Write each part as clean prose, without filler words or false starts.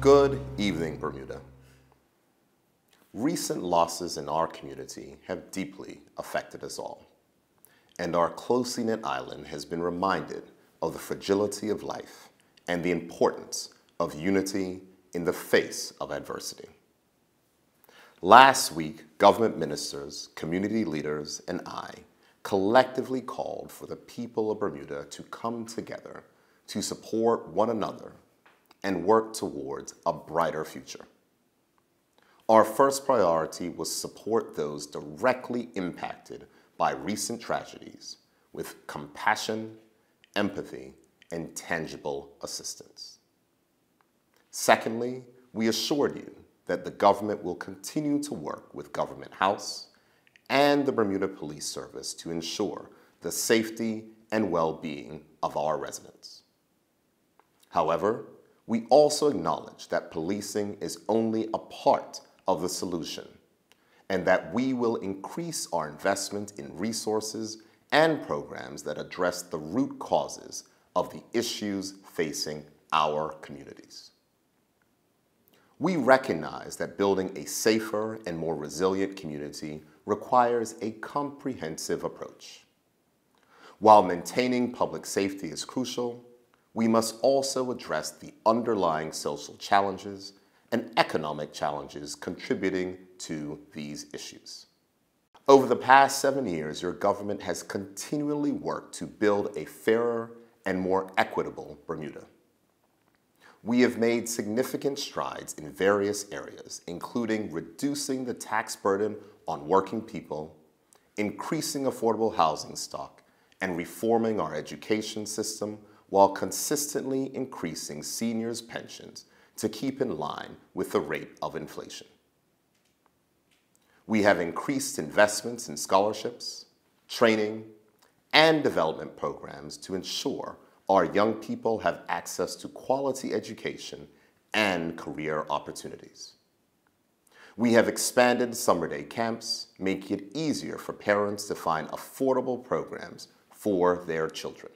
Good evening, Bermuda. Recent losses in our community have deeply affected us all, and our closely knit island has been reminded of the fragility of life and the importance of unity in the face of adversity. Last week, government ministers, community leaders, and I collectively called for the people of Bermuda to come together to support one another and work towards a brighter future. Our first priority was support those directly impacted by recent tragedies with compassion, empathy, and tangible assistance. Secondly, we assured you that the government will continue to work with Government House and the Bermuda Police Service to ensure the safety and well-being of our residents. However, we also acknowledge that policing is only a part of the solution, and that we will increase our investment in resources and programs that address the root causes of the issues facing our communities. We recognize that building a safer and more resilient community requires a comprehensive approach. While maintaining public safety is crucial, we must also address the underlying social challenges and economic challenges contributing to these issues. Over the past 7 years, your government has continually worked to build a fairer and more equitable Bermuda. We have made significant strides in various areas, including reducing the tax burden on working people, increasing affordable housing stock, and reforming our education system while consistently increasing seniors' pensions to keep in line with the rate of inflation. We have increased investments in scholarships, training, and development programs to ensure our young people have access to quality education and career opportunities. We have expanded summer day camps, making it easier for parents to find affordable programs for their children.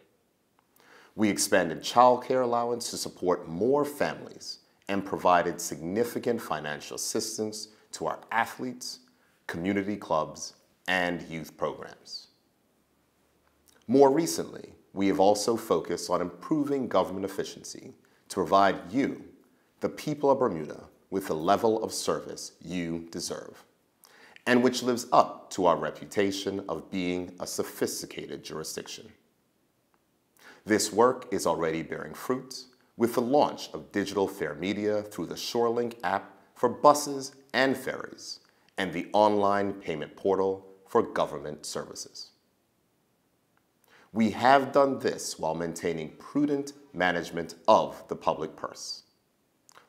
We expanded childcare allowance to support more families and provided significant financial assistance to our athletes, community clubs, and youth programs. More recently, we have also focused on improving government efficiency to provide you, the people of Bermuda, with the level of service you deserve, and which lives up to our reputation of being a sophisticated jurisdiction. This work is already bearing fruit with the launch of digital fare media through the ShoreLink app for buses and ferries, and the online payment portal for government services. We have done this while maintaining prudent management of the public purse,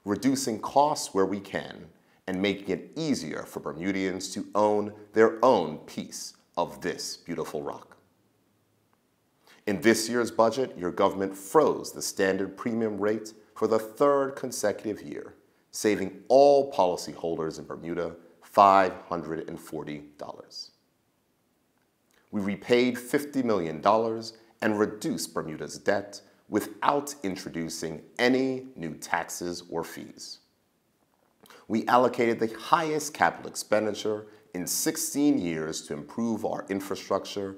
reducing costs where we can, and making it easier for Bermudians to own their own piece of this beautiful rock. In this year's budget, your government froze the standard premium rate for the third consecutive year, saving all policyholders in Bermuda $540. We repaid $50 million and reduced Bermuda's debt without introducing any new taxes or fees. We allocated the highest capital expenditure in 16 years to improve our infrastructure,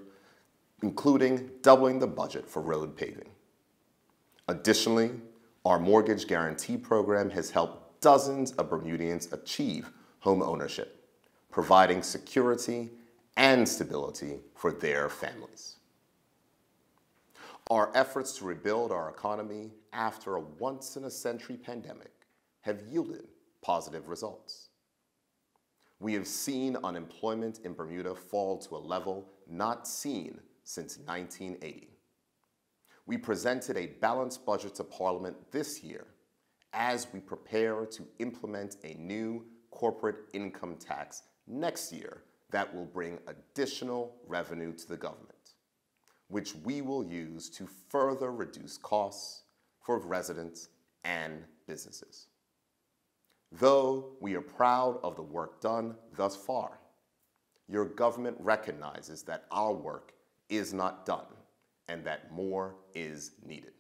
including doubling the budget for road paving. Additionally, our mortgage guarantee program has helped dozens of Bermudians achieve home ownership, providing security and stability for their families. Our efforts to rebuild our economy after a once-in-a-century pandemic have yielded positive results. We have seen unemployment in Bermuda fall to a level not seen since 1980. We presented a balanced budget to Parliament this year as we prepare to implement a new corporate income tax next year that will bring additional revenue to the government, which we will use to further reduce costs for residents and businesses. Though we are proud of the work done thus far, your government recognizes that our work is not done and that more is needed.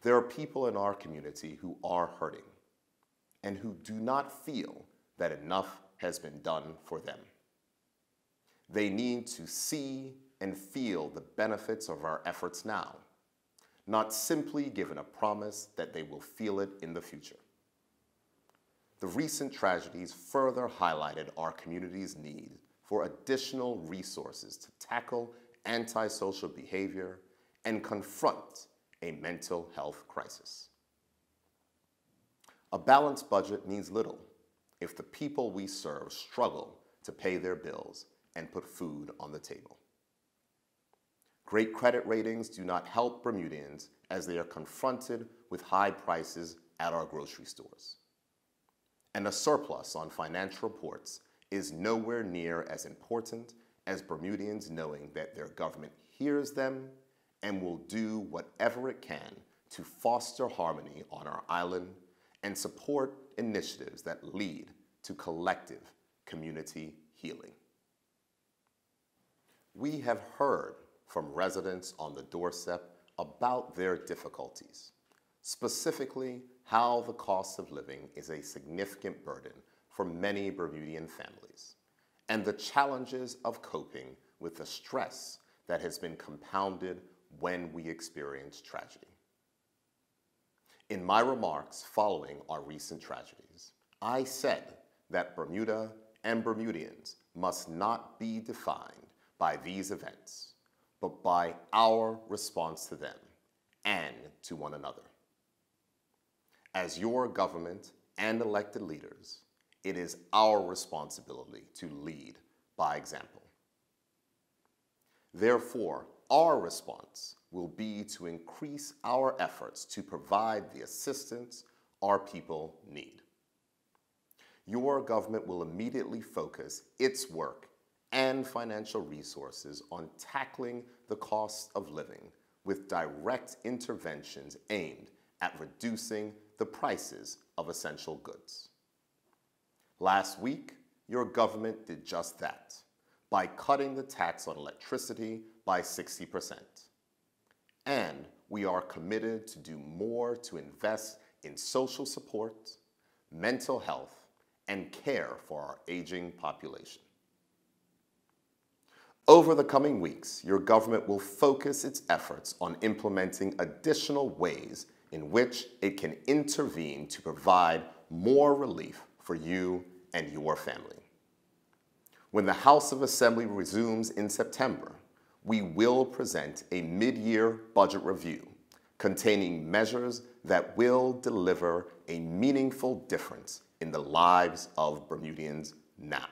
There are people in our community who are hurting and who do not feel that enough has been done for them. They need to see and feel the benefits of our efforts now, not simply given a promise that they will feel it in the future. The recent tragedies further highlighted our community's need for additional resources to tackle antisocial behavior and confront a mental health crisis. A balanced budget means little if the people we serve struggle to pay their bills and put food on the table. Great credit ratings do not help Bermudians as they are confronted with high prices at our grocery stores. And a surplus on financial reports is nowhere near as important as Bermudians knowing that their government hears them and will do whatever it can to foster harmony on our island and support initiatives that lead to collective community healing. We have heard from residents on the doorstep about their difficulties, specifically how the cost of living is a significant burden for many Bermudian families, and the challenges of coping with the stress that has been compounded when we experience tragedy. In my remarks following our recent tragedies, I said that Bermuda and Bermudians must not be defined by these events, but by our response to them and to one another. As your government and elected leaders, it is our responsibility to lead by example. Therefore, our response will be to increase our efforts to provide the assistance our people need. Your government will immediately focus its work and financial resources on tackling the cost of living with direct interventions aimed at reducing the prices of essential goods. Last week, your government did just that by cutting the tax on electricity by 60%. And we are committed to do more to invest in social support, mental health, and care for our aging population. Over the coming weeks, your government will focus its efforts on implementing additional ways in which it can intervene to provide more relief for you and your family. When the House of Assembly resumes in September, we will present a mid-year budget review containing measures that will deliver a meaningful difference in the lives of Bermudians now.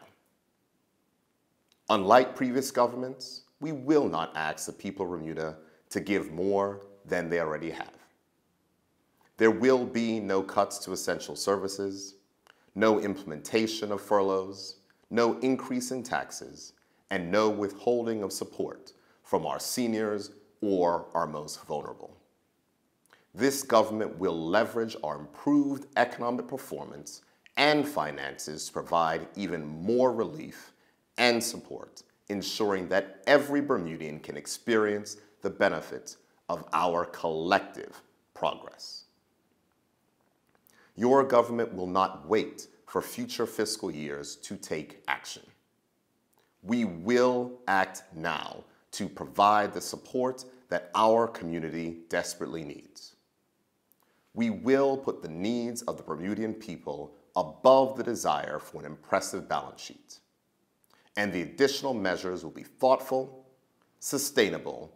Unlike previous governments, we will not ask the people of Bermuda to give more than they already have. There will be no cuts to essential services, no implementation of furloughs, no increase in taxes, and no withholding of support from our seniors or our most vulnerable. This government will leverage our improved economic performance and finances to provide even more relief and support, ensuring that every Bermudian can experience the benefits of our collective progress. Your government will not wait for future fiscal years to take action. We will act now to provide the support that our community desperately needs. We will put the needs of the Bermudian people above the desire for an impressive balance sheet. And the additional measures will be thoughtful, sustainable,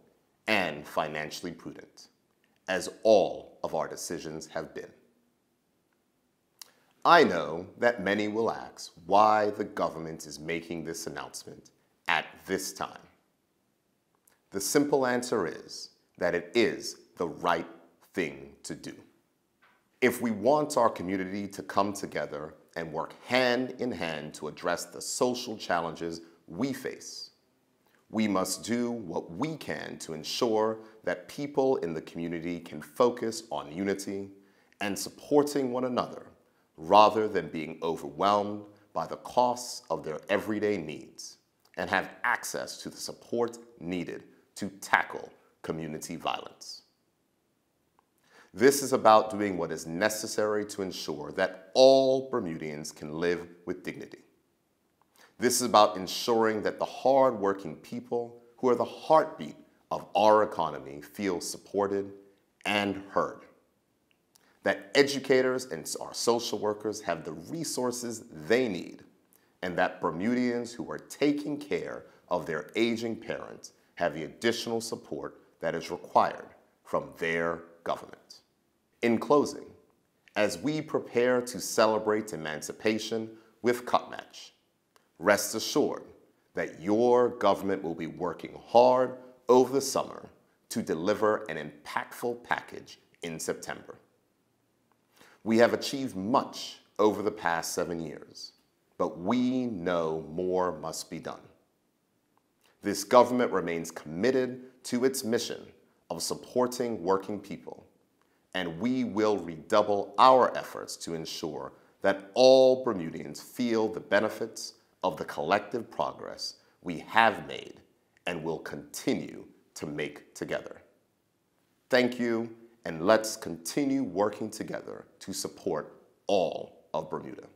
and financially prudent, as all of our decisions have been. I know that many will ask why the government is making this announcement at this time. The simple answer is that it is the right thing to do. If we want our community to come together and work hand in hand to address the social challenges we face, we must do what we can to ensure that people in the community can focus on unity and supporting one another rather than being overwhelmed by the costs of their everyday needs, and have access to the support needed to tackle community violence. This is about doing what is necessary to ensure that all Bermudians can live with dignity. This is about ensuring that the hard-working people who are the heartbeat of our economy feel supported and heard. That educators and our social workers have the resources they need, and that Bermudians who are taking care of their aging parents have the additional support that is required from their government. In closing, as we prepare to celebrate emancipation with Cutmatch, rest assured that your government will be working hard over the summer to deliver an impactful package in September. We have achieved much over the past 7 years, but we know more must be done. This government remains committed to its mission of supporting working people, and we will redouble our efforts to ensure that all Bermudians feel the benefits of the collective progress we have made and will continue to make together. Thank you, and let's continue working together to support all of Bermuda.